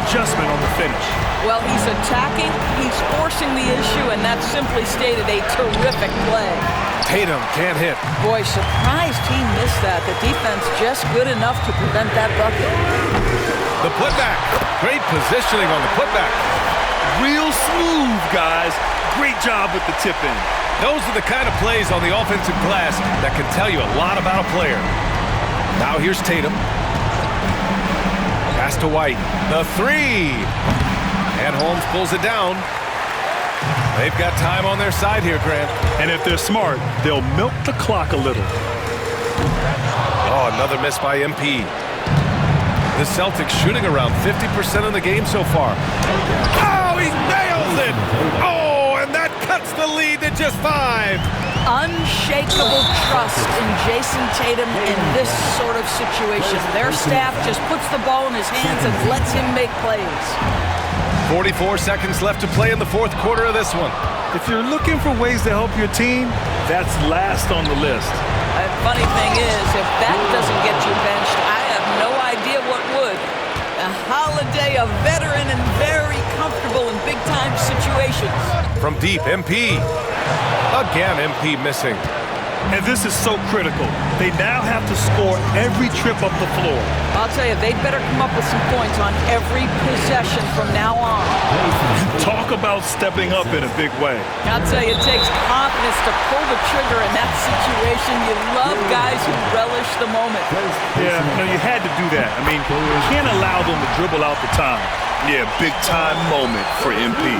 adjustment on the finish. Well, he's attacking, he's forcing the issue, and that simply stated a terrific play. Tatum can't hit. Boy, surprised he missed that. The defense just good enough to prevent that bucket. The putback. Great positioning on the putback. Real smooth, guys. Great job with the tip-in. Those are the kind of plays on the offensive glass that can tell you a lot about a player. Now here's Tatum. Pass to White. The three. And Holmes pulls it down. They've got time on their side here, Grant. And if they're smart, they'll milk the clock a little. Oh, another miss by MP. The Celtics shooting around 50% in the game so far. Oh, he nails it! Oh, and that cuts the lead to just 5. Unshakable trust in Jason Tatum in this sort of situation. Their staff just puts the ball in his hands and lets him make plays. 44 seconds left to play in the fourth quarter of this one. If you're looking for ways to help your team, that's last on the list. The funny thing is, if that doesn't get you benched, I have no idea what would. Holiday, a veteran and very comfortable in big-time situations. From deep, MP. Again, MP missing. And this is so critical. They now have to score every trip up the floor. I'll tell you, they better come up with some points on every possession from now on. Talk about stepping up in a big way. I'll tell you, it takes confidence to pull the trigger in that situation. You love guys who relish the moment. Yeah, no, you had to do that. I mean, you can't allow them to dribble out the time. Yeah, big-time moment for MP.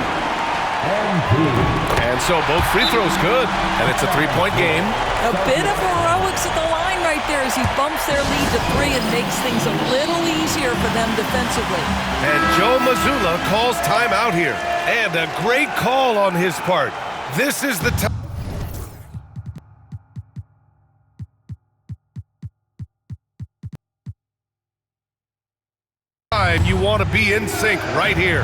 And so both free throws good, and it's a 3-point game. A bit of heroics at the line right there as he bumps their lead to 3 and makes things a little easier for them defensively. And Joe Mazzulla calls timeout here. And a great call on his part. This is the time you want to be in sync right here.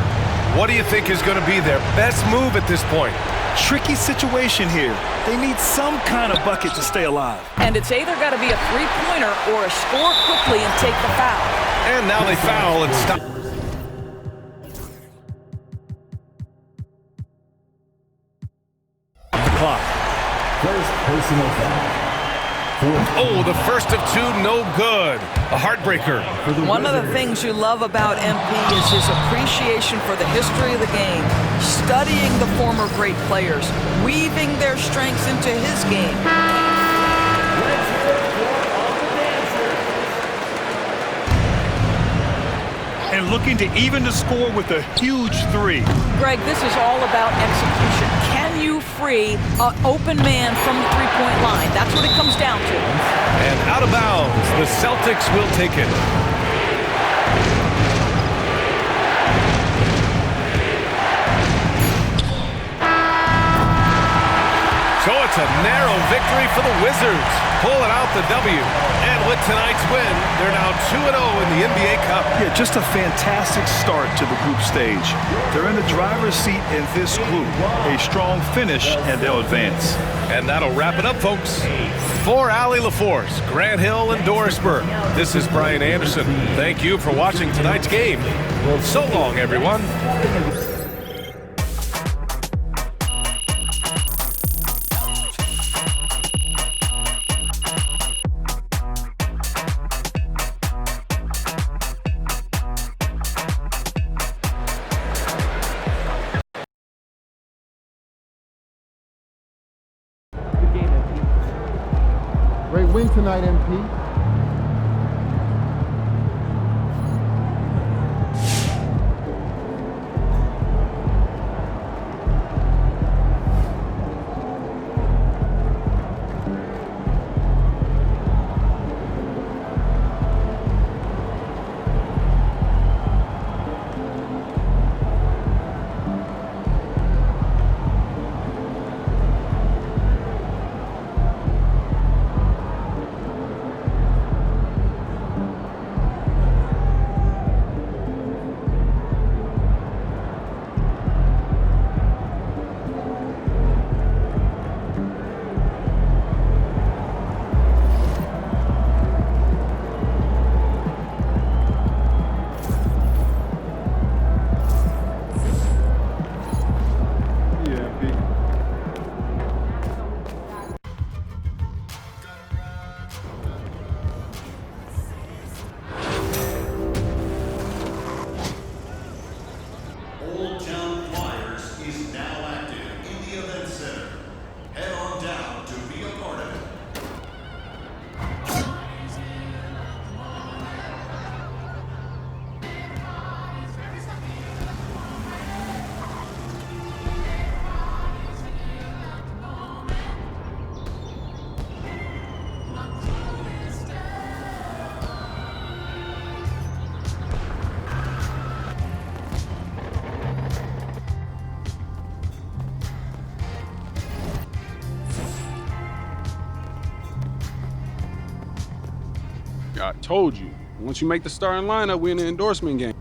What do you think is going to be their best move at this point? Tricky situation here. They need some kind of bucket to stay alive. And it's either got to be a three-pointer or a score quickly and take the foul. And now they foul and stop. The clock. First personal foul. Oh, the first of 2, no good. A heartbreaker. One of the things you love about MP is his appreciation for the history of the game, studying the former great players, weaving their strengths into his game. And looking to even the score with a huge 3. Greg, this is all about execution. Can you free an open man from the three-point line? That's what it comes down to. And out of bounds, the Celtics will take it. So it's a narrow victory for the Wizards, pulling out the W. And with tonight's win, they're now 2-0 in the NBA Cup. Yeah, just a fantastic start to the group stage. They're in the driver's seat in this group. A strong finish, and they'll advance. And that'll wrap it up, folks. For Allie LaForce, Grant Hill, and Doris Burke, this is Brian Anderson. Thank you for watching tonight's game. So long, everyone. Great win tonight, MP. I told you. Once you make the starting lineup, we're in the endorsement game.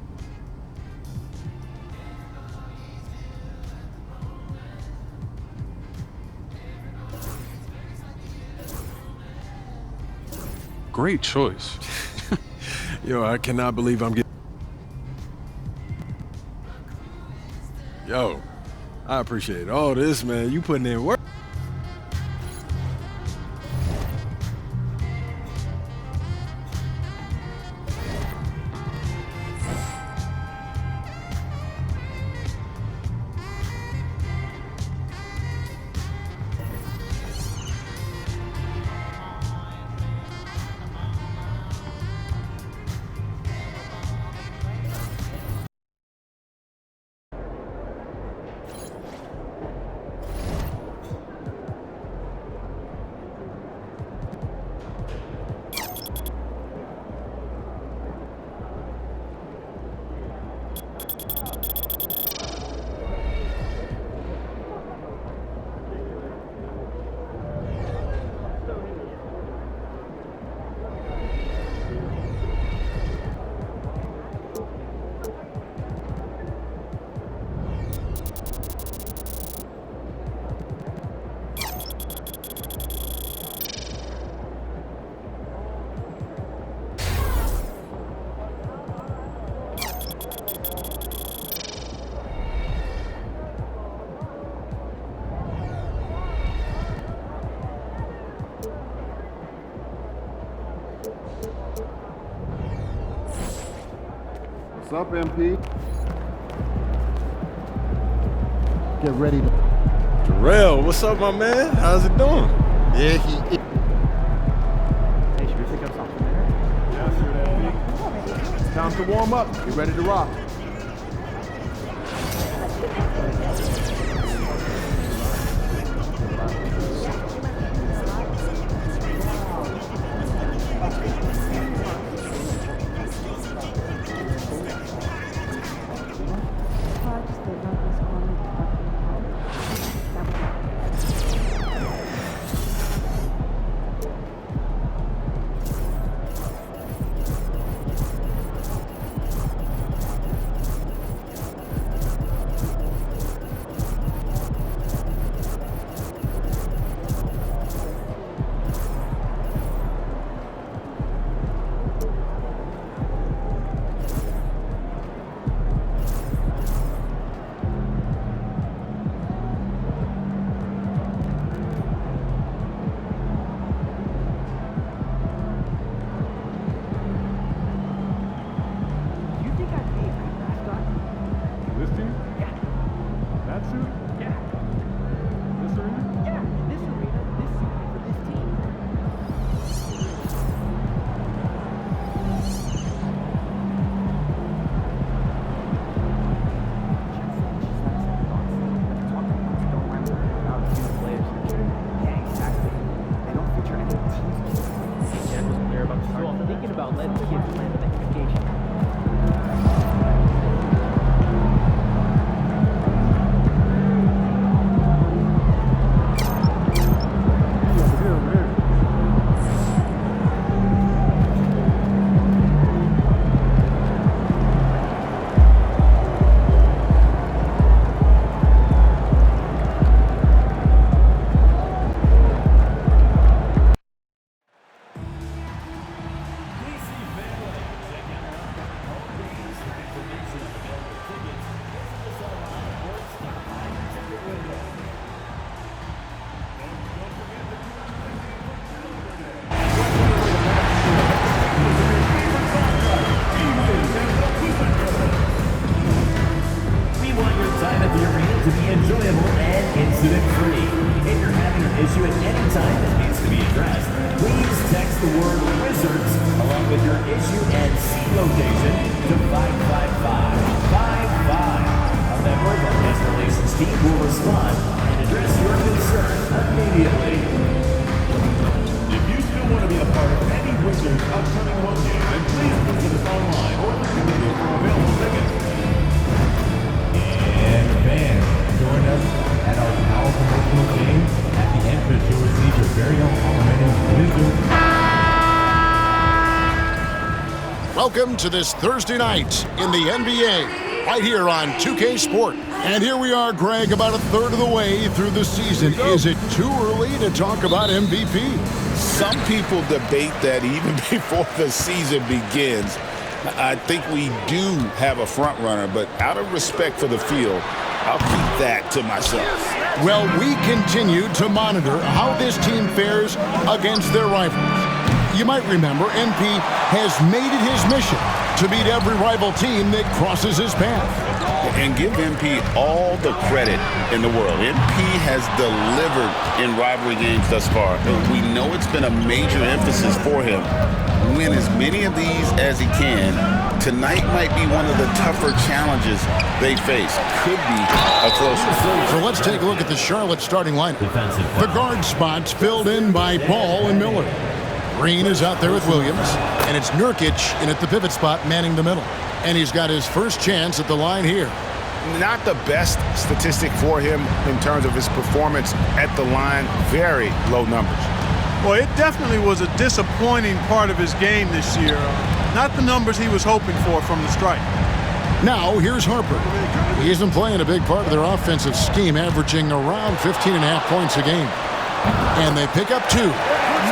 Great choice. Yo, I cannot believe I'm getting... Yo, I appreciate all this, man. You putting in work. What's up, MP? Get ready to... Jarrell, what's up, my man? How's it doing? Yeah, he... Hey, should we pick up something there? Yes, sir. It's time to warm up. Get ready to rock. Welcome to this Thursday night in the NBA, right here on 2K Sport. And here we are, Greg, about a third of the way through the season. Is it too early to talk about MVP? Some people debate that even before the season begins. I think we do have a front runner, but out of respect for the field, I'll keep that to myself. Well, we continue to monitor how this team fares against their rivals. You might remember MP has made it his mission to beat every rival team that crosses his path. And give MP all the credit in the world. MP has delivered in rivalry games thus far. We know it's been a major emphasis for him. Win as many of these as he can. Tonight might be one of the tougher challenges they face. Could be a close one. So let's take a look at the Charlotte starting lineup. The guard spots filled in by Ball and Miller. Green is out there with Williams, and it's Nurkic in at the pivot spot manning the middle. And he's got his first chance at the line here. Not the best statistic for him in terms of his performance at the line. Very low numbers. Well, it definitely was a disappointing part of his game this year. Not the numbers he was hoping for from the stripe. Now, here's Harper. He's been playing a big part of their offensive scheme, averaging around 15.5 points a game. And they pick up 2.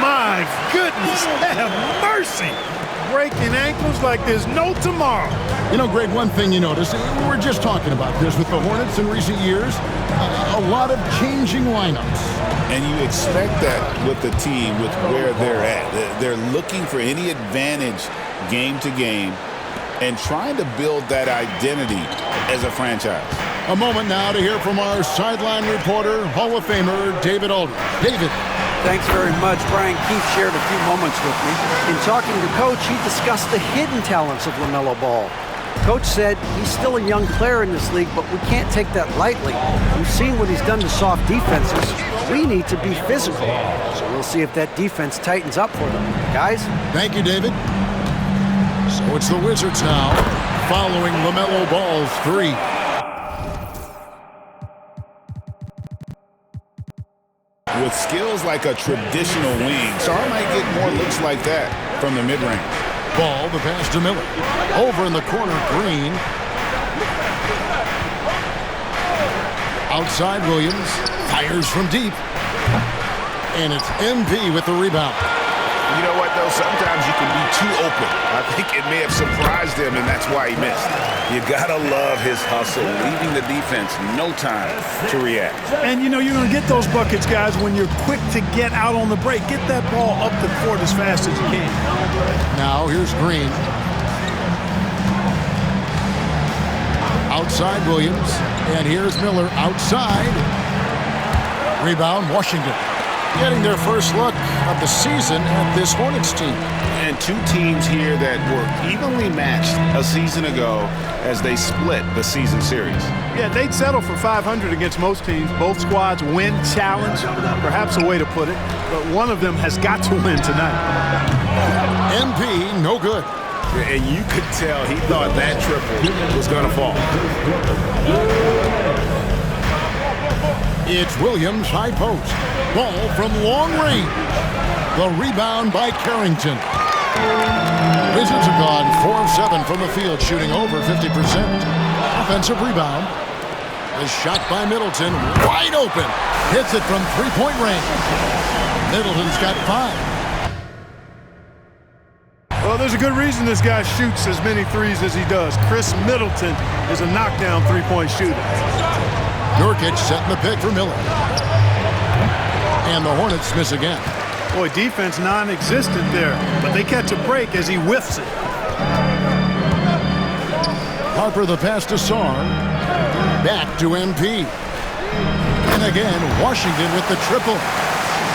My goodness, have mercy. Breaking ankles like there's no tomorrow. You know, Greg, one thing you notice, we're just talking about this with the Hornets in recent years, a lot of changing lineups. And you expect that with the team, with where they're at. They're looking for any advantage game to game and trying to build that identity as a franchise. A moment now to hear from our sideline reporter, Hall of Famer David Aldridge. David. Thanks very much. Brian Keefe shared a few moments with me. In talking to Coach, he discussed the hidden talents of LaMelo Ball. Coach said he's still a young player in this league, but we can't take that lightly. We've seen what he's done to soft defenses. We need to be physical. So we'll see if that defense tightens up for them. Guys? Thank you, David. So it's the Wizards now, following LaMelo Ball's 3. With skills like a traditional wing, Sar might get more looks like that from the mid-range. Ball, the pass to Miller. Over in the corner, Green. Outside, Williams. Fires from deep. And it's MP with the rebound. You know what, though? Sometimes you can be too open. I think it may have surprised him, and that's why he missed. You gotta love his hustle, leaving the defense no time to react. And you know you're gonna get those buckets, guys, when you're quick to get out on the break. Get that ball up the court as fast as you can. Now here's Green. Outside Williams, and here's Miller outside. Rebound, Washington. Getting their first look of the season at this Hornets team. And 2 teams here that were evenly matched a season ago as they split the season series. Yeah, they'd settle for 500 against most teams. Both squads win challenge, perhaps a way to put it, but one of them has got to win tonight. MP, no good. And you could tell he thought that triple was going to fall. It's Williams, high post. Ball from long range. The rebound by Carrington. Wizards have gone 4 of 7 from the field, shooting over 50%. Offensive rebound. The shot by Middleton, wide open. Hits it from 3-point range. Middleton's got 5. Well, there's a good reason this guy shoots as many threes as he does. Chris Middleton is a knockdown 3-point shooter. Nurkic setting the pick for Miller. And the Hornets miss again. Boy, defense non-existent there, but they catch a break as he whiffs it. Harper the pass to Sar. Back to MP. And again, Washington with the triple.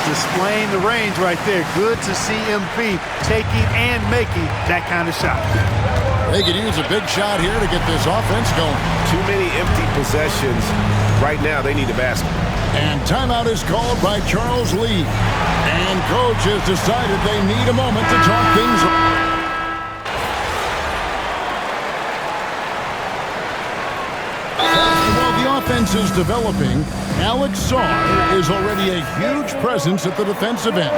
Displaying the range right there. Good to see MP taking and making that kind of shot. They could use a big shot here to get this offense going. Too many empty possessions. Right now, they need a basket. And timeout is called by Charles Lee. And coach has decided they need a moment to talk things up. Well, the offense defense is developing. Alex Sarr is already a huge presence at the defensive end.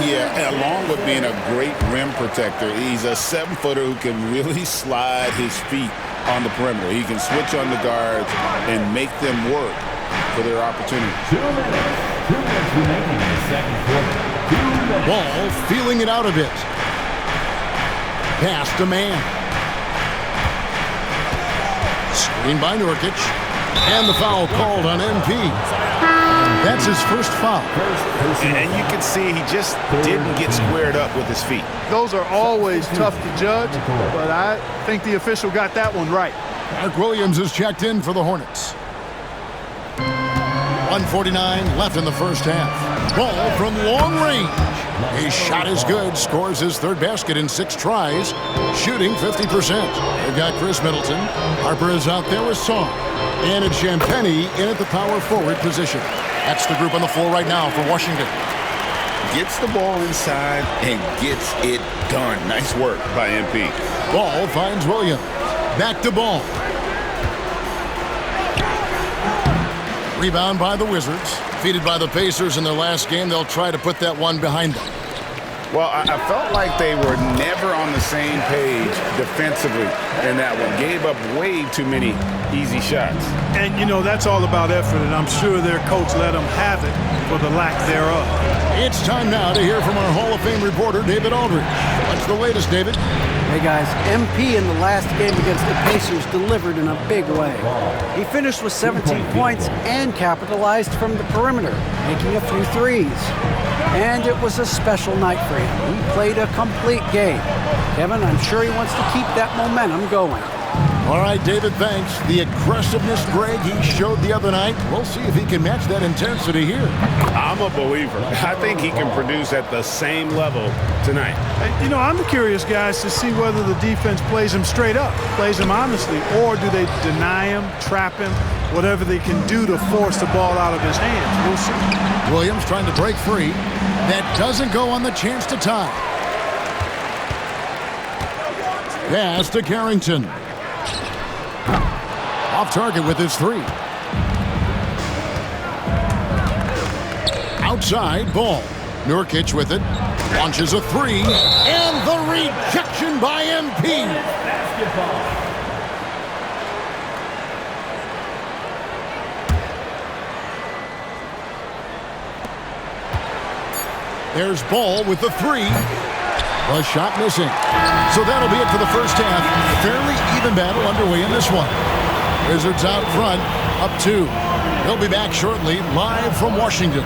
Yeah, along with being a great rim protector, he's a 7-footer who can really slide his feet on the perimeter. He can switch on the guards and make them work for their opportunity. 2 minutes remaining in the second quarter. Ball feeling it out a bit. Pass to man. Screen by Nurkic. And the foul called on MP. That's his first foul. And you can see he just didn't get squared up with his feet. Those are always tough to judge, but I think the official got that one right. Mark Williams is checked in for the Hornets. 1:49 left in the first half. Ball from long range. His shot is good. Scores his third basket in 6 tries. Shooting 50%. They've got Chris Middleton. Harper is out there with Song. And it's Champagnie in at the power forward position. That's the group on the floor right now for Washington. Gets the ball inside and gets it done. Nice work by MP. Ball finds Williams. Back to Ball. Rebound by the Wizards. Defeated by the Pacers in their last game, they'll try to put that one behind them. Well, I felt like they were never on the same page defensively in that one. Gave up way too many easy shots. And, you know, that's all about effort, and I'm sure their coach let them have it for the lack thereof. It's time now to hear from our Hall of Fame reporter, David Aldridge. What's the latest, David? Hey guys, MP in the last game against the Pacers delivered in a big way. He finished with 17 points and capitalized from the perimeter, making a few threes. And it was a special night for him. He played a complete game. Kevin, I'm sure he wants to keep that momentum going. All right, David, thanks. The aggressiveness, Greg, he showed the other night. We'll see if he can match that intensity here. I'm a believer. I think he can produce at the same level tonight. You know, I'm curious, guys, to see whether the defense plays him straight up, plays him honestly, or do they deny him, trap him, whatever they can do to force the ball out of his hands. We'll see. Williams trying to break free. That doesn't go on the chance to tie. Pass to Carrington. Off target with his 3. Outside, Ball. Nurkic with it. Launches a 3. And the rejection by MP. There's Ball with the 3. The shot missing. So that'll be it for the first half. Fairly even battle underway in this one. Wizards out front, up 2. They'll be back shortly, live from Washington.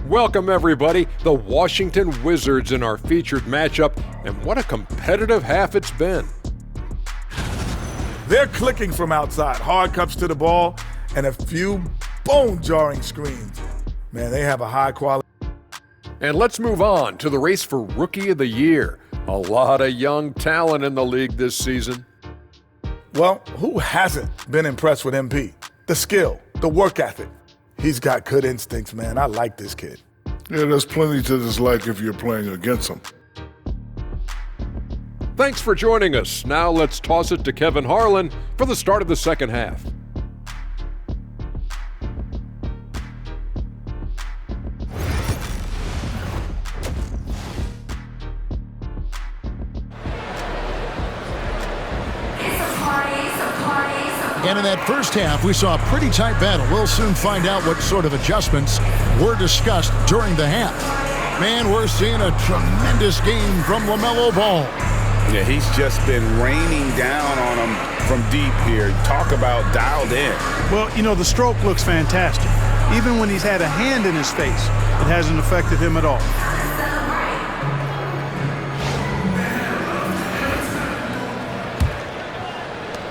Welcome, everybody. The Washington Wizards in our featured matchup, and what a competitive half it's been. They're clicking from outside, hard cuts to the ball, and a few bone-jarring screens. Man, they have a high quality. And let's move on to the race for Rookie of the Year. A lot of young talent in the league this season. Well, who hasn't been impressed with MP? The skill, the work ethic. He's got good instincts, man. I like this kid. Yeah, there's plenty to dislike if you're playing against him. Thanks for joining us. Now let's toss it to Kevin Harlan for the start of the second half. And in that first half, we saw a pretty tight battle. We'll soon find out what sort of adjustments were discussed during the half. Man, we're seeing a tremendous game from LaMelo Ball. Yeah, he's just been raining down on him from deep here. Talk about dialed in. Well, you know, the stroke looks fantastic. Even when he's had a hand in his face, it hasn't affected him at all.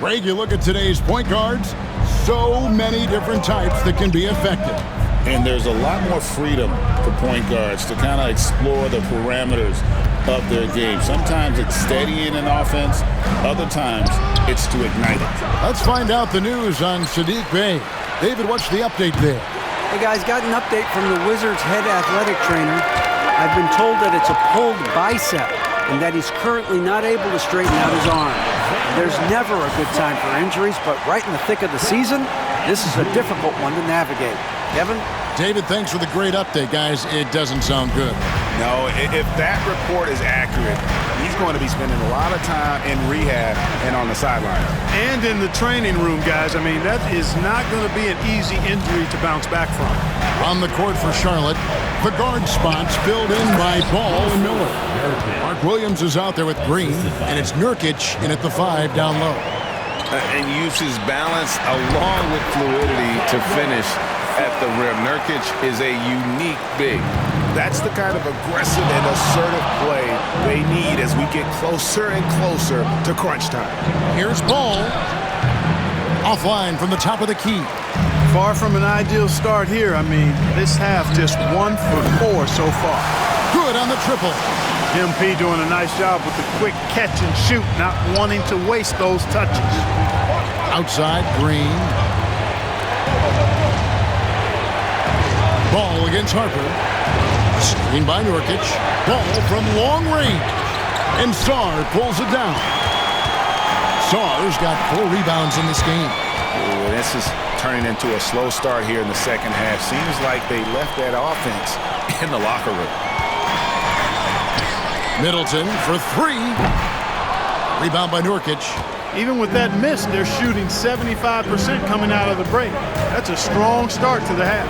Greg, you look at today's point guards, so many different types that can be effective. And there's a lot more freedom for point guards to kind of explore the parameters of their game. Sometimes it's steadying an offense. Other times it's to ignite it. Let's find out the news on Saddiq Bey. David, what's the update there? Hey guys, got an update from the Wizards head athletic trainer. I've been told that it's a pulled bicep and that he's currently not able to straighten out his arm. There's never a good time for injuries, but right in the thick of the season, this is a difficult one to navigate. Kevin? David, thanks for the great update, guys. It doesn't sound good. No, if that report is accurate, he's going to be spending a lot of time in rehab and on the sideline. And in the training room, guys. I mean, that is not going to be an easy injury to bounce back from. On the court for Charlotte, the guard spots filled in by Ball and Miller. Mark Williams is out there with Green, and it's Nurkic in at the 5 down low. And uses balance along with fluidity to finish at the rim. Nurkic is a unique big. That's the kind of aggressive and assertive play they need as we get closer and closer to crunch time. Here's Ball. Offline from the top of the key. Far from an ideal start here. I mean, this half just 1 for 4 so far. Good on the triple. MP doing a nice job with the quick catch and shoot, not wanting to waste those touches. Outside, Green. Ball against Harper. Screen by Nurkic. Ball from long range. And Sarr pulls it down. Sarr's got 4 rebounds in this game. Ooh, this is turning into a slow start here in the second half. Seems like they left that offense in the locker room. Middleton for 3. Rebound by Nurkic. Even with that miss, they're shooting 75% coming out of the break. That's a strong start to the half.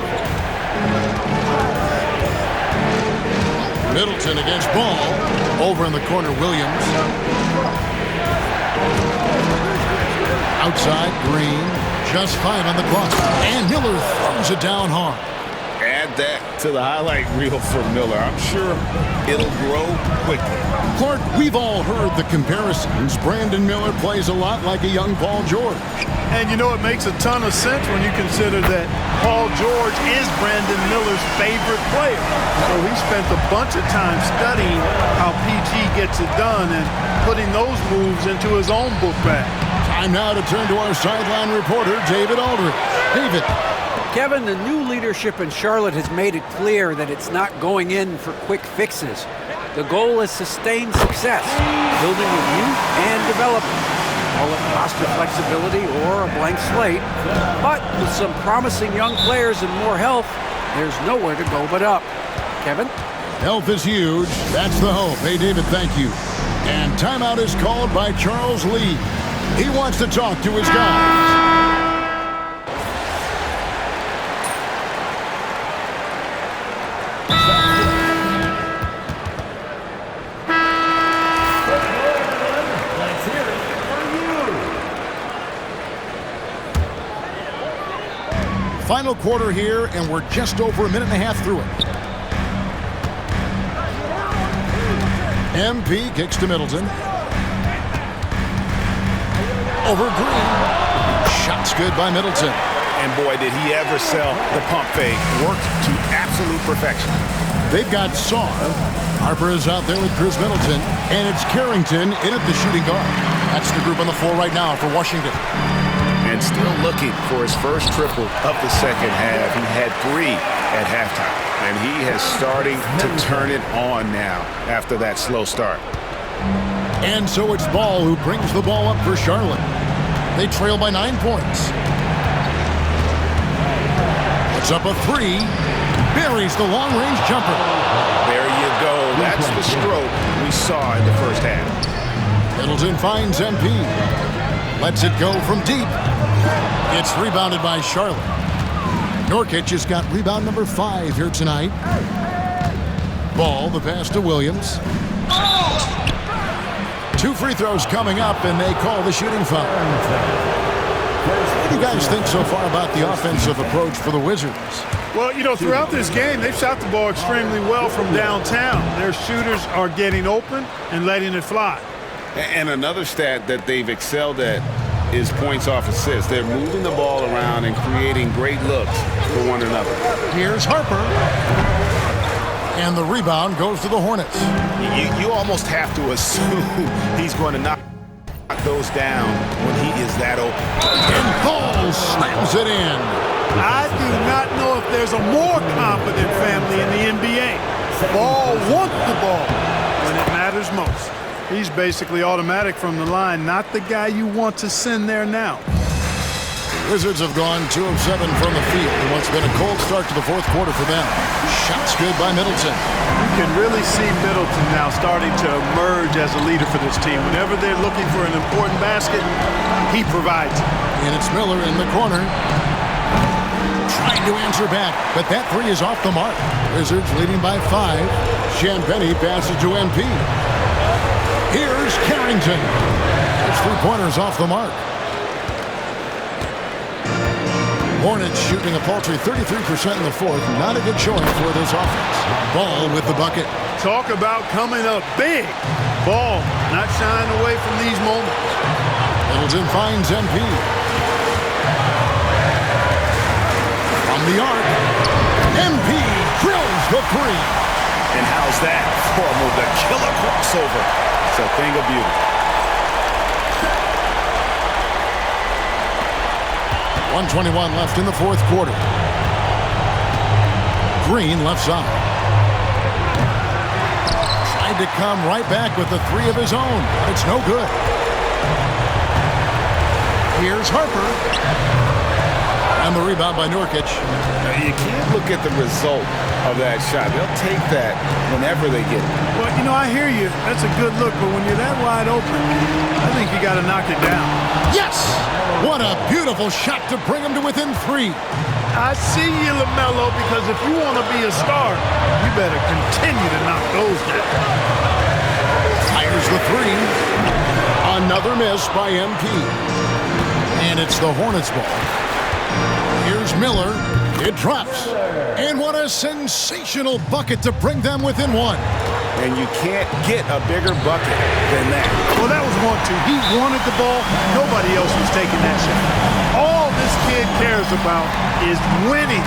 Middleton against Ball. Over in the corner, Williams. Outside, Green. Just 5 on the clock. And Miller throws it down hard. Add that to the highlight reel for Miller. I'm sure it'll grow quickly. Clark, we've all heard the comparisons. Brandon Miller plays a lot like a young Paul George. And you know, it makes a ton of sense when you consider that Paul George is Brandon Miller's favorite player. So he spent a bunch of time studying how PG gets it done and putting those moves into his own book bag. Time now to turn to our sideline reporter, David Aldridge. David. Kevin, the new leadership in Charlotte has made it clear that it's not going in for quick fixes. The goal is sustained success, building with youth and development. Call it roster flexibility or a blank slate. But with some promising young players and more health, there's nowhere to go but up. Kevin? Health is huge. That's the hope. Hey, David, thank you. And timeout is called by Charles Lee. He wants to talk to his guys. Final quarter here, and we're just over a minute and a half through it. MP kicks to Middleton. Over Green. Shots good by Middleton. And boy, did he ever sell the pump fake. Worked to absolute perfection. They've got Sarr. Harper is out there with Chris Middleton. And it's Carrington in at the shooting guard. That's the group on the floor right now for Washington. And still looking for his first triple of the second half. He had 3 at halftime. And he is starting to turn it on now after that slow start. And so it's Ball who brings the ball up for Charlotte. They trail by 9 points. Puts up a 3. Buries the long-range jumper. There you go. That's the stroke we saw in the first half. Middleton finds MP. Lets it go from deep. It's rebounded by Charlotte. Nurkic has got rebound number 5 here tonight. Ball, the pass to Williams. 2 free throws coming up, and they call the shooting foul. What do you guys think so far about the offensive approach for the Wizards? Well, you know, throughout this game, they've shot the ball extremely well from downtown. Their shooters are getting open and letting it fly. And another stat that they've excelled at is points off assists. They're moving the ball around and creating great looks for one another. Here's Harper. And the rebound goes to the Hornets. You almost have to assume he's going to knock those down when he is that open. And Paul slams it in. I do not know if there's a more confident family in the NBA. Ball wants the ball when it matters most. He's basically automatic from the line, not the guy you want to send there now. The Wizards have gone 2 of 7 from the field in what's been a cold start to the fourth quarter for them. Shots good by Middleton. You can really see Middleton now starting to emerge as a leader for this team. Whenever they're looking for an important basket, he provides it. And it's Miller in the corner. Trying to answer back, but that three is off the mark. Wizards leading by 5. Champagnie passes to MP. Here's Carrington. His three-pointers off the mark. Hornets shooting a paltry 33% in the fourth. Not a good showing for this offense. Ball with the bucket. Talk about coming up big. Ball not shying away from these moments. Middleton finds MP. From the arc, MP drills the three. And how's that for a move? The killer crossover. It's a thing of beauty. 1:21 left in the fourth quarter. Green left side. Tried to come right back with the three of his own. It's no good. Here's Harper. And the rebound by Nurkic. Now, you can't look at the result of that shot. They'll take that whenever they get it. Well, you know, I hear you. That's a good look, but when you're that wide open, I think you got to knock it down. Yes! What a beautiful shot to bring him to within 3. I see you, LaMelo, because if you want to be a star, you better continue to knock those down. Fires the 3. Another miss by MP. And it's the Hornets ball. Here's Miller. It drops. And what a sensational bucket to bring them within 1. And you can't get a bigger bucket than that. Well, that was 1-2. He wanted the ball. Nobody else was taking that shot. All this kid cares about is winning.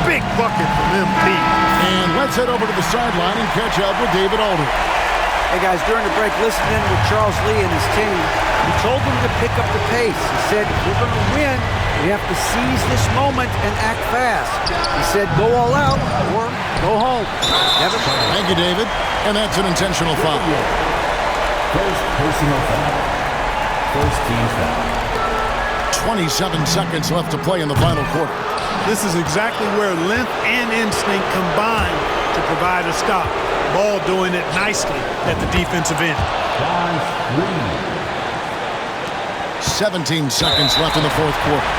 Big bucket from MP. And let's head over to the sideline and catch up with David Aldridge. Hey, guys, during the break, listening with Charles Lee and his team, he told them to pick up the pace. He said, if we're going to win, we have to seize this moment and act fast. He said, go all out or go home. Evan? Thank you, David. And that's an intentional foul. First personal foul. First team foul. 27 seconds left to play in the final quarter. This is exactly where length and instinct combine to provide a stop. Ball doing it nicely at the defensive end. 17 seconds left in the fourth quarter.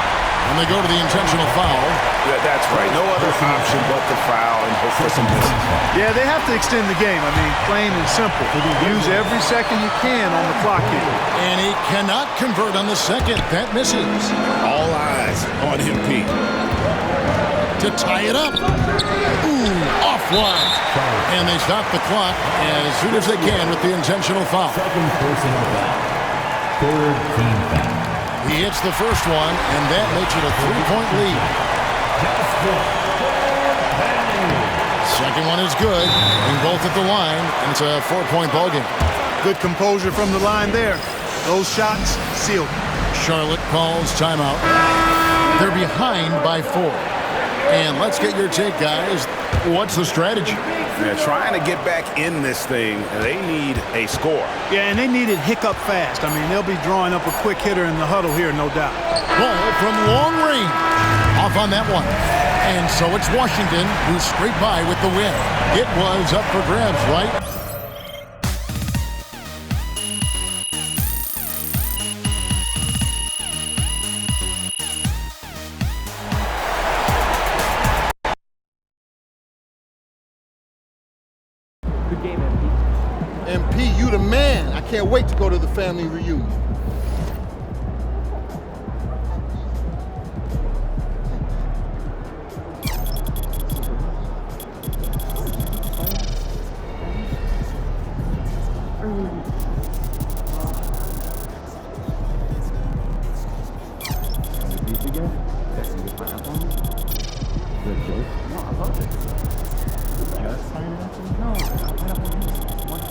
And they go to the intentional foul. Yeah, that's right. No other option but the foul and hope for some misses. Yeah, they have to extend the game. I mean, plain and simple. Use every second you can on the clock here. And he cannot convert on the second. That misses. All eyes on MP. To tie it up. Ooh, offline. And they stop the clock as soon as they can with the intentional foul. Second personal foul. Third team foul. He hits the first one, and that makes it a 3-point lead. Second one is good. Being both at the line, and it's a 4-point ball game. Good composure from the line there. Those shots sealed. Charlotte calls timeout. They're behind by 4. And let's get your take, guys. What's the strategy? They're trying to get back in this thing. They need a score. Yeah, and they need it hiccup fast. I mean, they'll be drawing up a quick hitter in the huddle here, no doubt. Ball from long range. Off on that one. And so it's Washington who scraped by with the win. It was up for grabs, right? MP, you the man. I can't wait to go to the family reunion. The juice? No, I love it. Just pineapple? No, pineapple juice. What?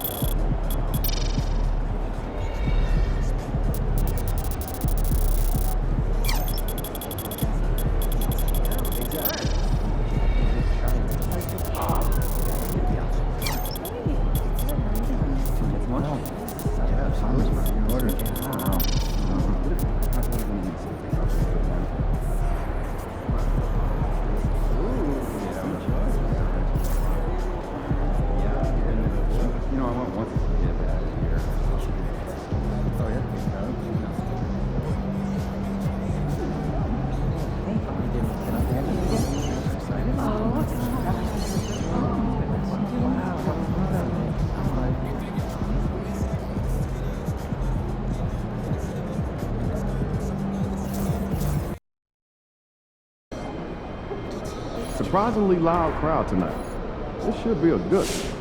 Surprisingly loud crowd tonight. This should be a good one.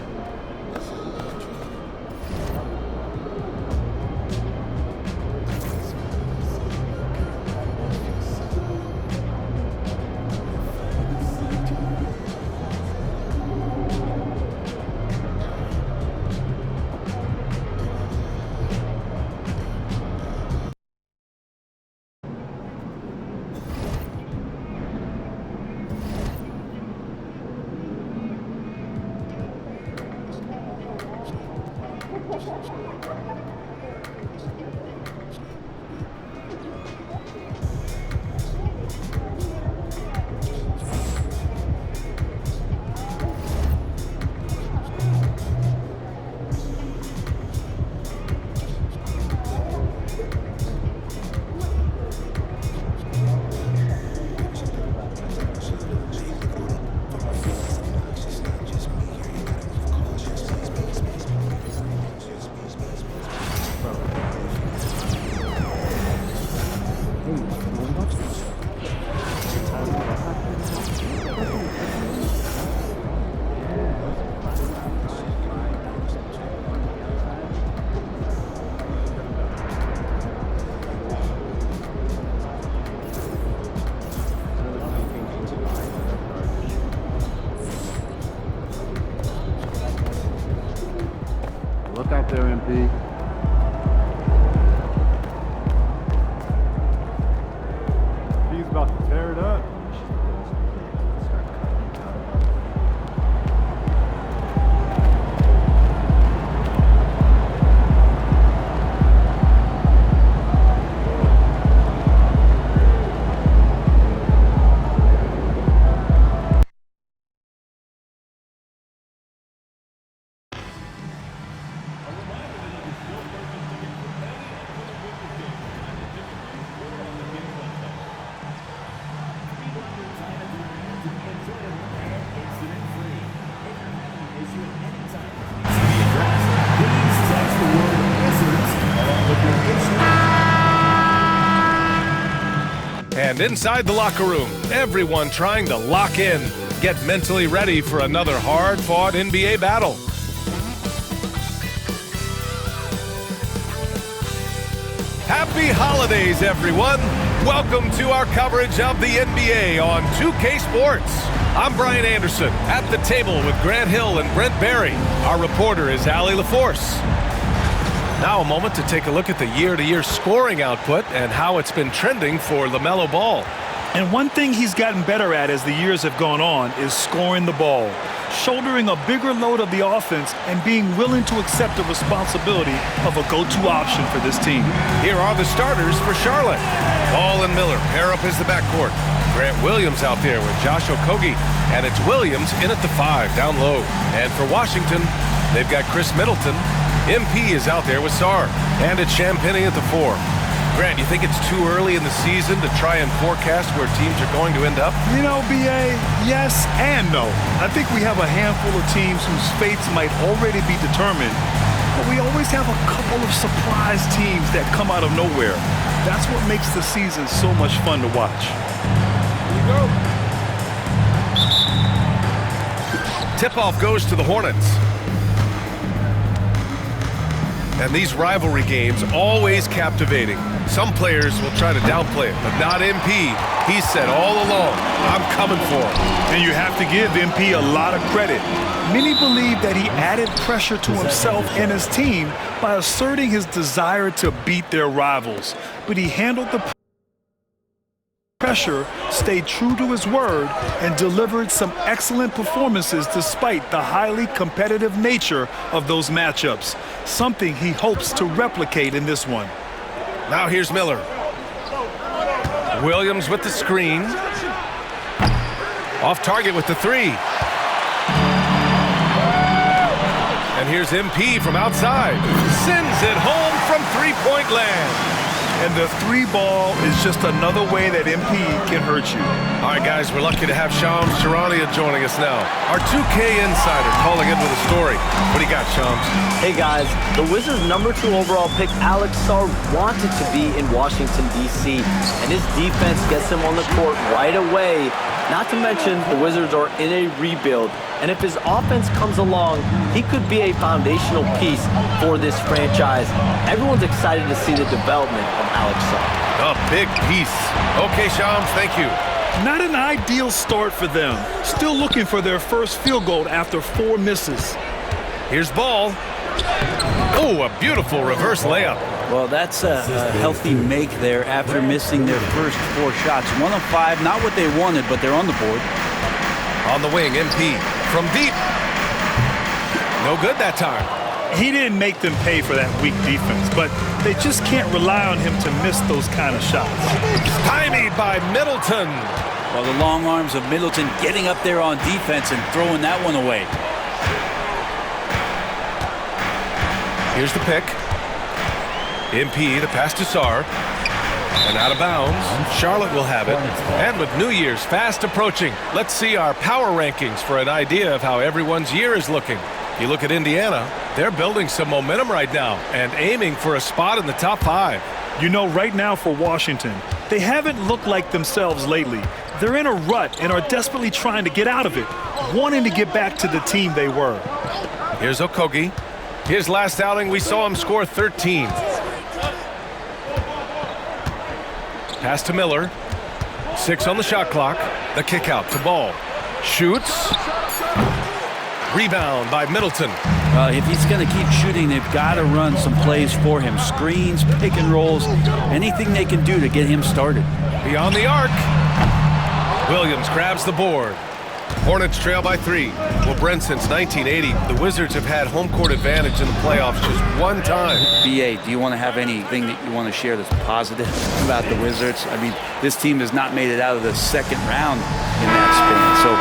Look out there, MP. He's about to tear it up. And inside the locker room, everyone trying to lock in, get mentally ready for another hard-fought NBA battle. Happy holidays, everyone. Welcome to our coverage of the NBA on 2K Sports. I'm Brian Anderson, at the table with Grant Hill and Brent Barry. Our reporter is Allie LaForce. Now a moment to take a look at the year-to-year scoring output and how it's been trending for LaMelo Ball. And one thing he's gotten better at as the years have gone on is scoring the ball, shouldering a bigger load of the offense and being willing to accept the responsibility of a go-to option for this team. Here are the starters for Charlotte. Ball and Miller pair up as the backcourt. Grant Williams out there with Josh Okogie, and it's Williams in at the 5 down low. And for Washington, they've got Chris Middleton. MP is out there with Sarr, and it's Champagnie at the 4. Grant, you think it's too early in the season to try and forecast where teams are going to end up? You know, B.A., yes and no. I think we have a handful of teams whose fates might already be determined, but we always have a couple of surprise teams that come out of nowhere. That's what makes the season so much fun to watch. Here you go. Tip-off goes to the Hornets. And these rivalry games always captivating. Some players will try to downplay it, but not MP. He said all along, I'm coming for him. And you have to give MP a lot of credit. Many believe that he added pressure to himself and his team by asserting his desire to beat their rivals. But he handled the pressure, stayed true to his word, and delivered some excellent performances despite the highly competitive nature of those matchups, something he hopes to replicate in this one. Now here's Miller. Williams with the screen. Off target with the three. And here's MP from outside. Sends it home from three-point land. And the three ball is just another way that MP can hurt you. All right, guys, we're lucky to have Shams Charania joining us now. Our 2K insider calling in with a story. What do you got, Shams? Hey, guys. The Wizards' #2 overall pick, Alex Sarr, wanted to be in Washington, D.C., and his defense gets him on the court right away. Not to mention, the Wizards are in a rebuild, and if his offense comes along, he could be a foundational piece for this franchise. Everyone's excited to see the development of Alex Sarr. A big piece. Okay, Shams, thank you. Not an ideal start for them. Still looking for their first field goal after 4 misses. Here's Ball. Oh, a beautiful reverse layup. Well, that's a healthy make there after missing their first 4 shots. 1 of 5, not what they wanted, but they're on the board. On the wing, MP from deep. No good that time. He didn't make them pay for that weak defense, but they just can't rely on him to miss those kind of shots. Stymied by Middleton. Well, the long arms of Middleton getting up there on defense and throwing that one away. Here's the pick. MP, the pass to Sarr. And out of bounds. Charlotte will have it. And with New Year's fast approaching, let's see our power rankings for an idea of how everyone's year is looking. You look at Indiana, they're building some momentum right now and aiming for a spot in the top 5. You know, right now for Washington, they haven't looked like themselves lately. They're in a rut and are desperately trying to get out of it, wanting to get back to the team they were. Here's Okogie. His last outing, we saw him score 13. Pass to Miller. 6 on the shot clock. The kick out to Ball. Shoots. Rebound by Middleton. If he's going to keep shooting, they've got to run some plays for him. Screens, pick and rolls, anything they can do to get him started. Beyond the arc. Williams grabs the board. Hornets trail by 3. Well, Brent, since 1980, the Wizards have had home court advantage in the playoffs just one time. B.A., do you want to have anything that you want to share that's positive about the Wizards? I mean, this team has not made it out of the second round in that span, so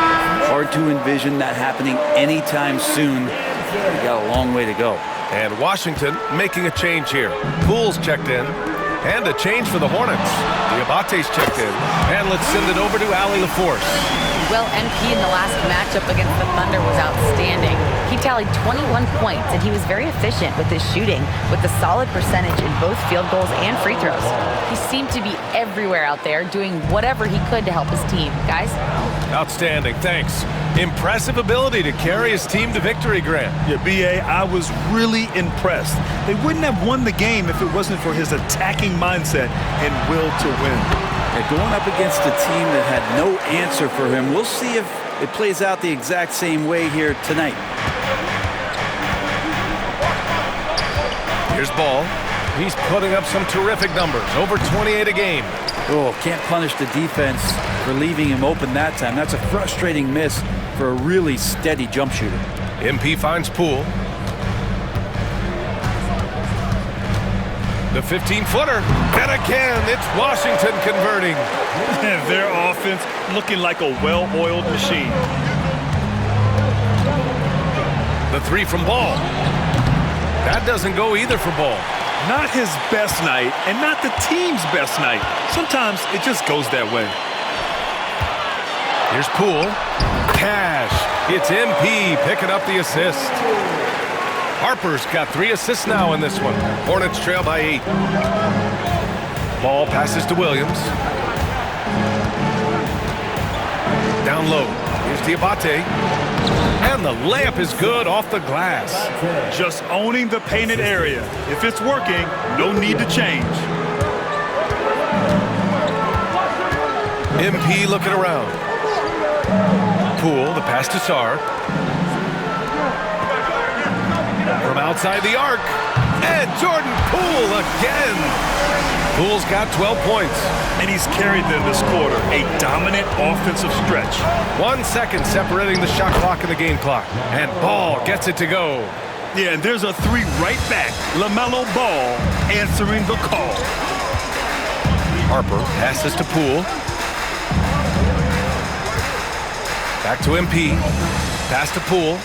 hard to envision that happening anytime soon. We got a long way to go. And Washington making a change here. Poole's checked in. And a change for the Hornets. Diabate's checked in. And let's send it over to Allie LaForce. Well, MP in the last matchup against the Thunder was outstanding. He tallied 21 points, and he was very efficient with his shooting, with a solid percentage in both field goals and free throws. He seemed to be everywhere out there, doing whatever he could to help his team. Guys? Outstanding, thanks. Impressive ability to carry his team to victory, Grant. Yeah, B.A., I was really impressed. They wouldn't have won the game if it wasn't for his attacking mindset and will to win. Going up against a team that had no answer for him. We'll see if it plays out the exact same way here tonight. Here's Ball. He's putting up some terrific numbers. Over 28 a game. Oh, can't punish the defense for leaving him open that time. That's a frustrating miss for a really steady jump shooter. MP finds Poole. The 15-footer. And again, it's Washington converting. Their offense looking like a well-oiled machine. The 3 from Ball. That doesn't go either for Ball. Not his best night, and not the team's best night. Sometimes it just goes that way. Here's Poole. Cash. It's MP picking up the assist. Harper's got 3 assists now in this one. Hornets trail by 8. Ball passes to Williams. Down low. Here's Diabate. And the layup is good off the glass. Just owning the painted area. If it's working, no need to change. MP looking around. Poole, the pass to Sarr. From outside the arc. And Jordan Poole again. Poole's got 12 points. And he's carried them this quarter. A dominant offensive stretch. 1 second separating the shot clock and the game clock. And Ball gets it to go. Yeah, and there's a three right back. LaMelo Ball answering the call. Harper passes to Poole. Back to MP. Pass to Poole.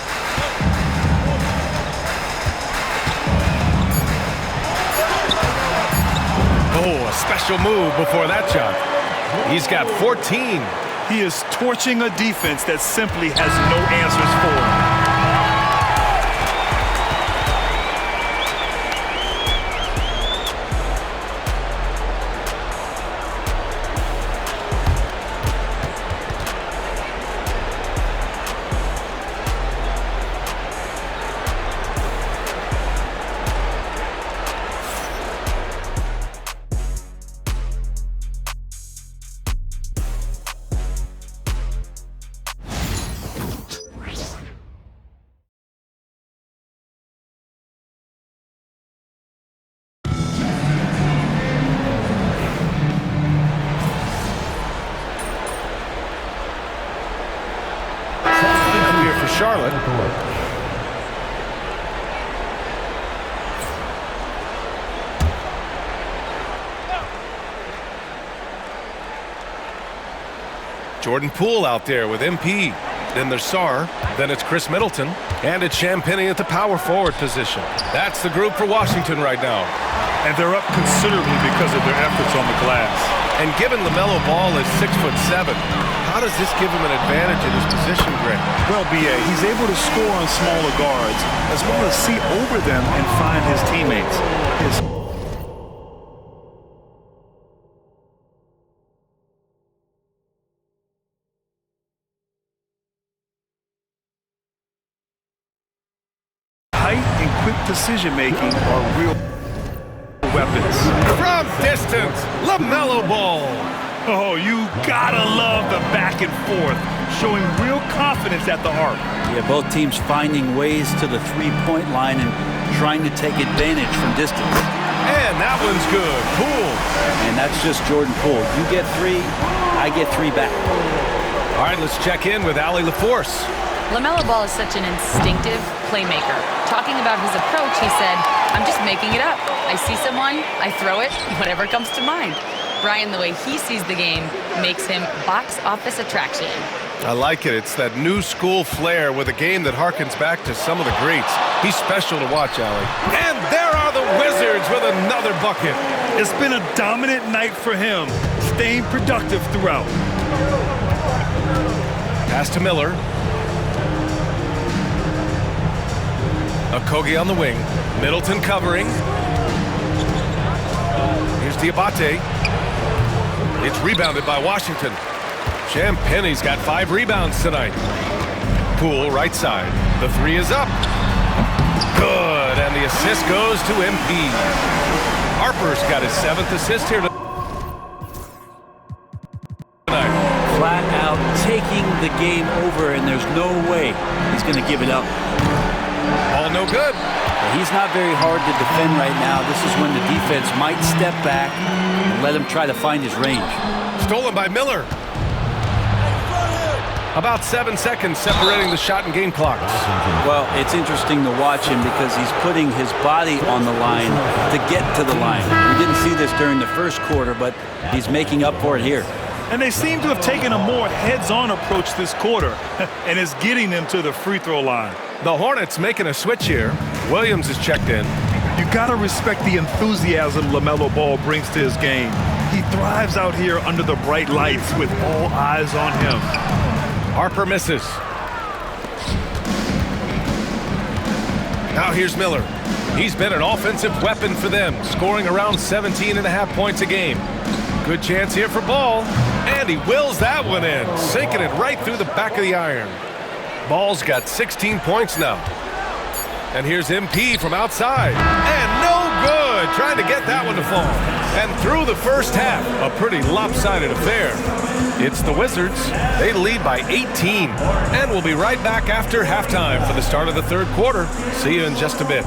Oh, a special move before that shot. He's got 14. He is torching a defense that simply has no answers for him. Charlotte. Jordan Poole out there with MP. Then there's Sarr. Then it's Chris Middleton. And it's Champagnie at the power forward position. That's the group for Washington right now. And they're up considerably because of their efforts on the glass. And given LaMelo Ball is 6'7", how does this give him an advantage in his position, Greg? Well, B.A., he's able to score on smaller guards as well as see over them and find his teammates. Height and quick decision-making are real weapons. From distance, LaMelo Ball. Oh, you gotta love the back and forth, showing real confidence at the arc. Yeah, both teams finding ways to the three-point line and trying to take advantage from distance. And that one's good. Poole. And that's just Jordan Poole. You get three, I get three back. All right, let's check in with Allie LaForce. LaMelo Ball is such an instinctive playmaker. Talking about his approach, he said, "I'm just making it up. I see someone, I throw it, whatever comes to mind." Brian, the way he sees the game makes him box office attraction. I like it. It's that new school flair with a game that harkens back to some of the greats. He's special to watch, Allie. And there are the Wizards with another bucket. It's been a dominant night for him, staying productive throughout. Pass to Miller. Okogie on the wing. Middleton covering. Here's Diabate. It's rebounded by Washington. Champagnie's got 5 rebounds tonight. Poole right side. The three is up. Good, and the assist goes to MP. Harper's got his 7th assist here tonight. Flat out taking the game over, and there's no way he's going to give it up. All no good. He's not very hard to defend right now. This is when the defense might step back and let him try to find his range. Stolen by Miller. About 7 seconds separating the shot and game clocks. Well, it's interesting to watch him because he's putting his body on the line to get to the line. We didn't see this during the first quarter, but he's making up for it here. And they seem to have taken a more heads-on approach this quarter, and it's getting them to the free throw line. The Hornets making a switch here. Williams is checked in. You gotta respect the enthusiasm LaMelo Ball brings to his game. He thrives out here under the bright lights with all eyes on him. Harper misses. Now here's Miller. He's been an offensive weapon for them, scoring around 17.5 points a game. Good chance here for Ball, and he wills that one in, sinking it right through the back of the iron. Ball's got 16 points now. And here's MP from outside, and no good, trying to get that one to fall. And through the first half, a pretty lopsided affair. It's the Wizards. They lead by 18. And we'll be right back after halftime for the start of the third quarter. See you in just a bit.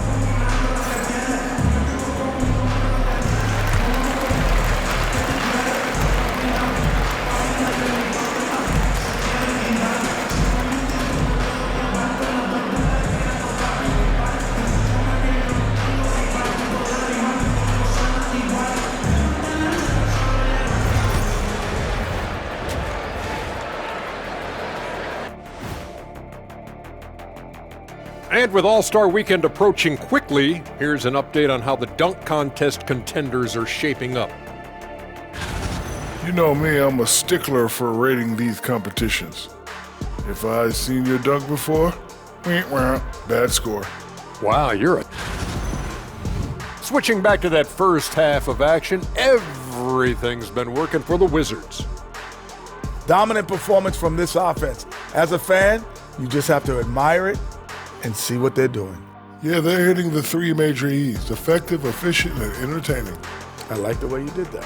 And with All-Star Weekend approaching quickly, here's an update on how the dunk contest contenders are shaping up. You know me, I'm a stickler for rating these competitions. If I've seen your dunk before, bad score. Wow, you're a... Switching back to that first half of action, everything's been working for the Wizards. Dominant performance from this offense. As a fan, you just have to admire it and see what they're doing. Yeah, they're hitting the 3 major E's: effective, efficient, and entertaining. I like the way you did that.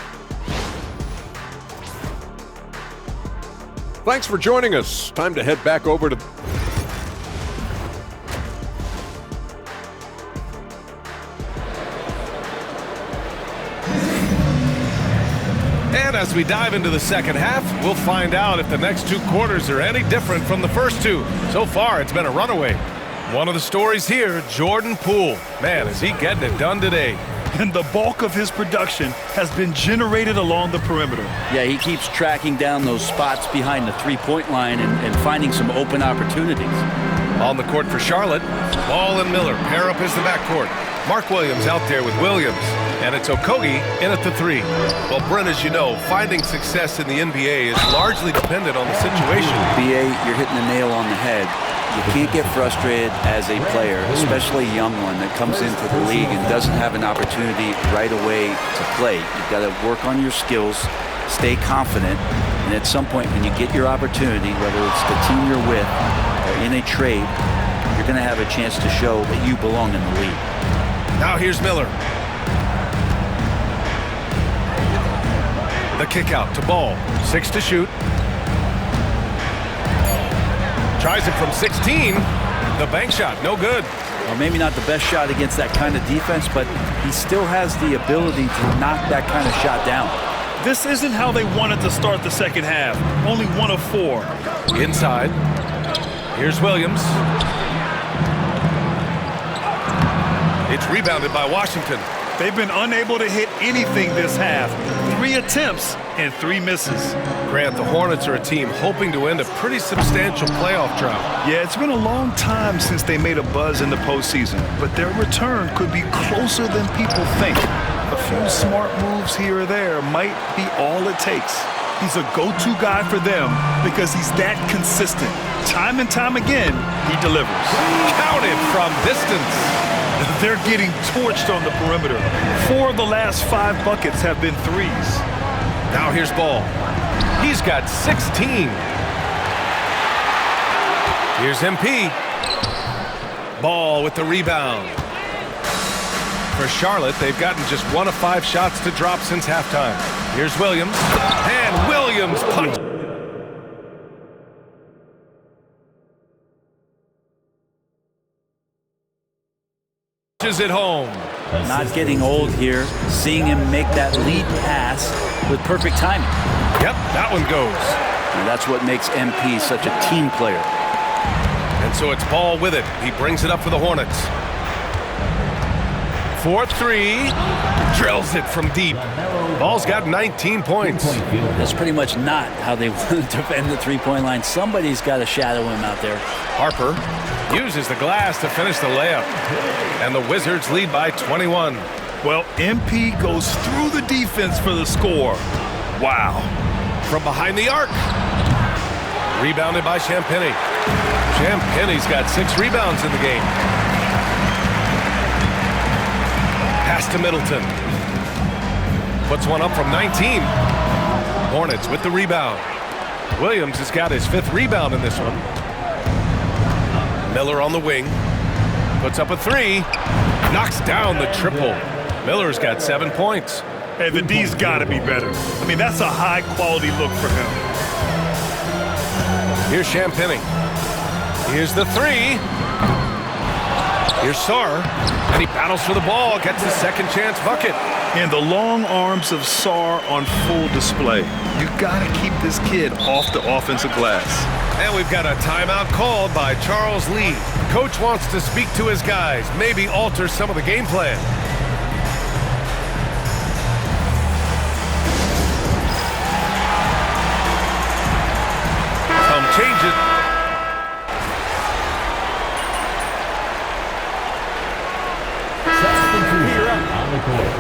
Thanks for joining us. Time to head back over to... And as we dive into the second half, we'll find out if the next 2 quarters are any different from the first 2. So far, it's been a runaway. One of the stories here, Jordan Poole. Man, is he getting it done today. And the bulk of his production has been generated along the perimeter. Yeah, he keeps tracking down those spots behind the three-point line and finding some open opportunities. On the court for Charlotte, Ball and Miller pair up as the backcourt. Mark Williams out there with Williams. And it's Okogie in at the 3. Well, Brent, as you know, finding success in the NBA is largely dependent on the situation. B.A., you're hitting the nail on the head. You can't get frustrated as a player, especially a young one that comes into the league and doesn't have an opportunity right away to play. You've got to work on your skills, stay confident, and at some point when you get your opportunity, whether it's the team you're with or in a trade, you're going to have a chance to show that you belong in the league. Now here's Miller. The kick out to Ball. 6 to shoot. Tries it from 16. The bank shot, no good. Well, maybe not the best shot against that kind of defense, but he still has the ability to knock that kind of shot down. This isn't how they wanted to start the second half. Only 1 of 4. Inside. Here's Williams. It's rebounded by Washington. They've been unable to hit anything this half. 3 attempts and 3 misses. Grant, the Hornets are a team hoping to end a pretty substantial playoff drought. Yeah, it's been a long time since they made a buzz in the postseason, but their return could be closer than people think. A few smart moves here or there might be all it takes. He's a go-to guy for them because he's that consistent. Time and time again, he delivers. Counted from distance. They're getting torched on the perimeter. 4 of the last 5 buckets have been threes. Now here's Ball. He's got 16. Here's MP. Ball with the rebound. For Charlotte, they've gotten just 1 of 5 shots to drop since halftime. Here's Williams. And Williams punches it home. Not getting old here. Seeing him make that lead pass with perfect timing. Yep, that one goes. And that's what makes MP such a team player. And so it's Ball with it. He brings it up for the Hornets. 4-3. Drills it from deep. Ball's got 19 points. That's pretty much not how they want to defend the three-point line. Somebody's got to shadow him out there. Harper uses the glass to finish the layup. And the Wizards lead by 21. Well, MP goes through the defense for the score. Wow. From behind the arc. Rebounded by Champagnie. Champagnie's got 6 rebounds in the game. Pass to Middleton. Puts one up from 19. Hornets with the rebound. Williams has got his 5th rebound in this one. Miller on the wing. Puts up a 3. Knocks down the triple. Miller's got 7 points. Hey, the D's got to be better. I mean, that's a high-quality look for him. Here's Champagny. Here's the three. Here's Sarr, and he battles for the ball, gets the second chance bucket. And the long arms of Sarr on full display. You gotta keep this kid off the offensive glass. And we've got a timeout called by Charles Lee. Coach wants to speak to his guys, maybe alter some of the game plan. Change it. Substitution on the court.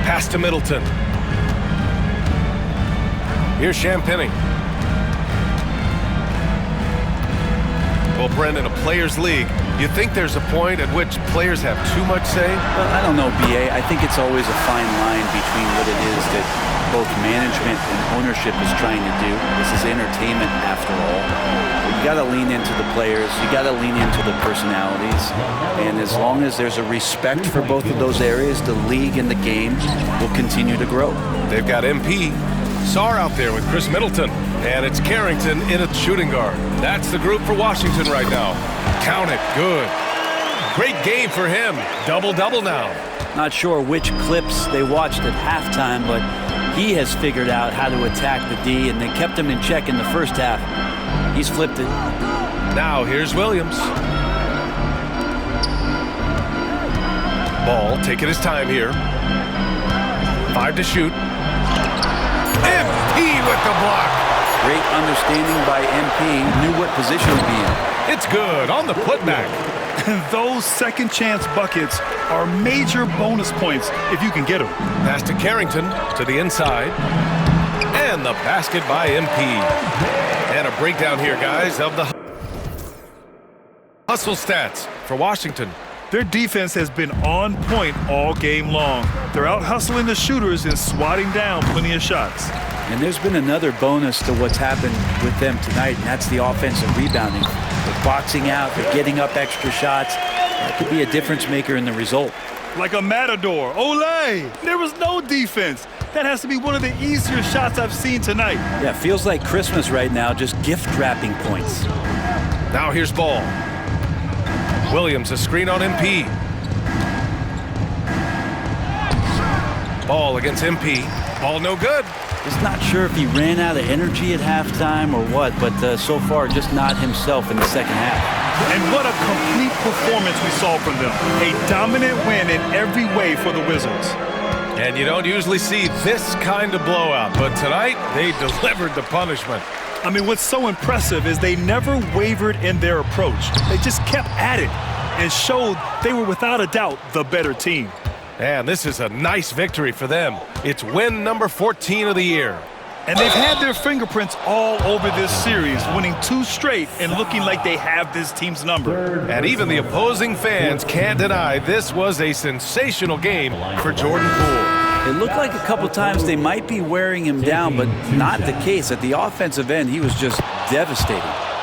Pass to Middleton. Here's Champagny. Well, Brendan, a players' league. You think there's a point at which players have too much say? Well, I don't know, B.A. I think it's always a fine line between what it is that both management and ownership is trying to do. This is entertainment after all. You got to lean into the players. You got to lean into the personalities. And as long as there's a respect for both of those areas, the league and the game will continue to grow. They've got MP. Sarr out there with Chris Middleton. And it's Carrington in at shooting guard. That's the group for Washington right now. Count it. Good. Great game for him. Double-double now. Not sure which clips they watched at halftime, but he has figured out how to attack the D, and they kept him in check in the first half. He's flipped it. Now here's Williams. Ball taking his time here. 5 to shoot. MP with the block. Great understanding by MP. Knew what position to be in. It's good on the putback. Those second chance buckets are major bonus points if you can get them. Pass to Carrington to the inside. And the basket by MP. And a breakdown here, guys, of the hustle stats for Washington. Their defense has been on point all game long. They're out hustling the shooters and swatting down plenty of shots. And there's been another bonus to what's happened with them tonight, and that's the offensive rebounding. They're boxing out, they're getting up extra shots. That could be a difference maker in the result. Like a matador. Olay! There was no defense. That has to be one of the easier shots I've seen tonight. Yeah, feels like Christmas right now, just gift wrapping points. Now here's Ball. Williams, a screen on MP. Ball against MP. Ball no good. Just not sure if he ran out of energy at halftime or what, but so far just not himself in the second half. And what a complete performance we saw from them. A dominant win in every way for the Wizards. And you don't usually see this kind of blowout, but tonight they delivered the punishment. I mean, what's so impressive is they never wavered in their approach. They just kept at it and showed they were without a doubt the better team. And this is a nice victory for them. It's win number 14 of the year. And they've had their fingerprints all over this series, winning 2 straight and looking like they have this team's number. And even the opposing fans can't deny this was a sensational game for Jordan Poole. It looked like a couple times they might be wearing him down, but not the case. At the offensive end, he was just devastating.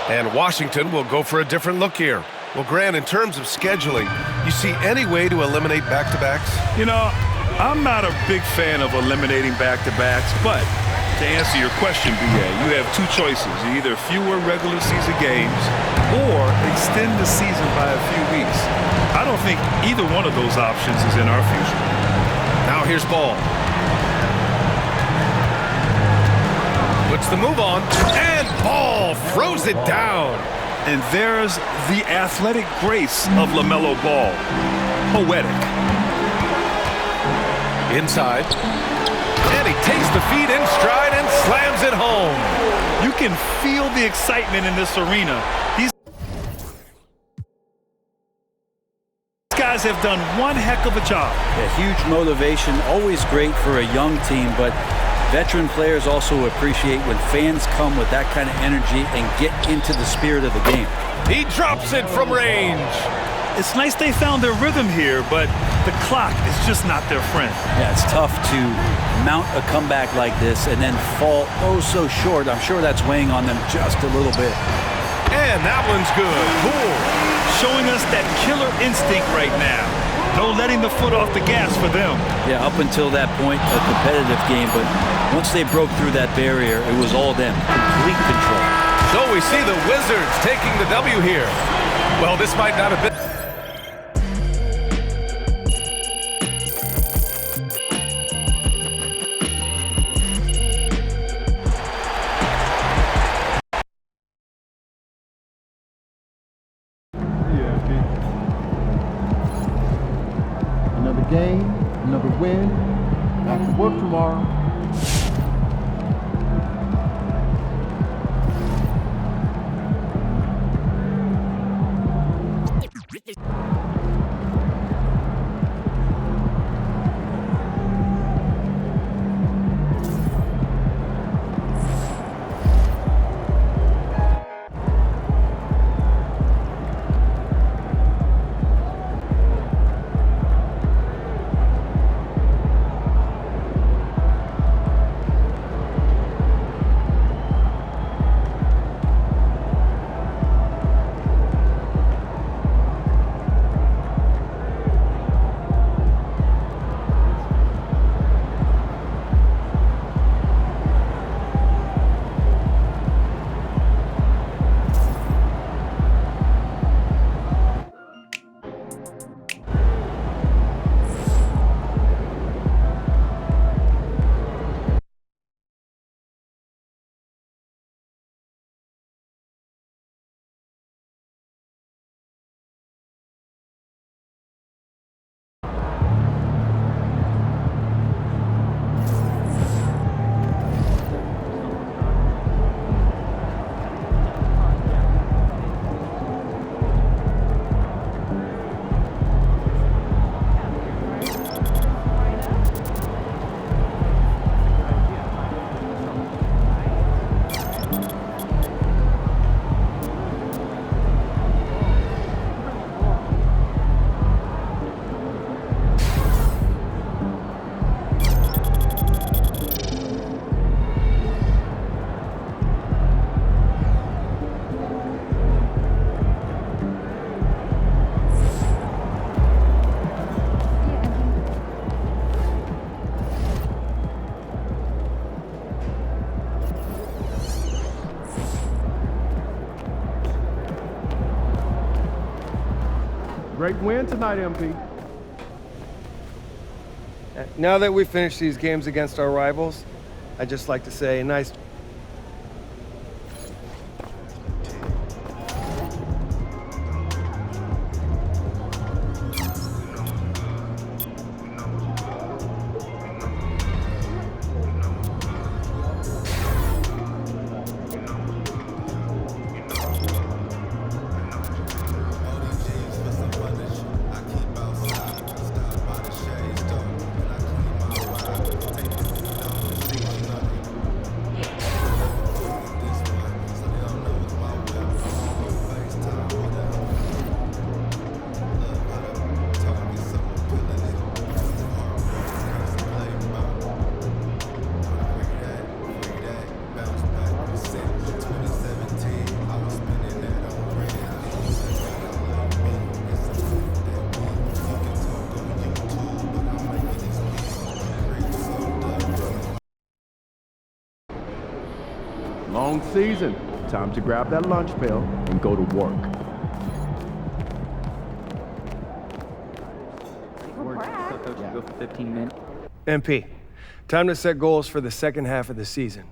And Washington will go for a different look here. Well, Grant, in terms of scheduling, you see any way to eliminate back-to-backs? You know, I'm not a big fan of eliminating back-to-backs, but to answer your question, B.A., you have 2 choices. Either fewer regular season games or extend the season by a few weeks. I don't think either one of those options is in our future. Now here's Ball. Puts the move on, and Ball throws it down. And there's the athletic grace of LaMelo Ball. Poetic. Inside. And he takes the feed in stride and slams it home. You can feel the excitement in this arena. These guys have done one heck of a job. A huge motivation, always great for a young team, but veteran players also appreciate when fans come with that kind of energy and get into the spirit of the game. He drops it from range. It's nice they found their rhythm here, but the clock is just not their friend. Yeah, it's tough to mount a comeback like this and then fall oh so short. I'm sure that's weighing on them just a little bit. And that one's good. Cool. Showing us that killer instinct right now. No letting the foot off the gas for them. Yeah, up until that point, a competitive game, but once they broke through that barrier, it was all them. Complete control. So we see the Wizards taking the W here. Well, this might not have been... Another game, another win. Back to work tomorrow. Great win tonight, MP. Now that we've finished these games against our rivals, I'd just like to say a nice... Long season. Time to grab that lunch pail and go to work. 15 minutes. MP, time to set goals for the second half of the season.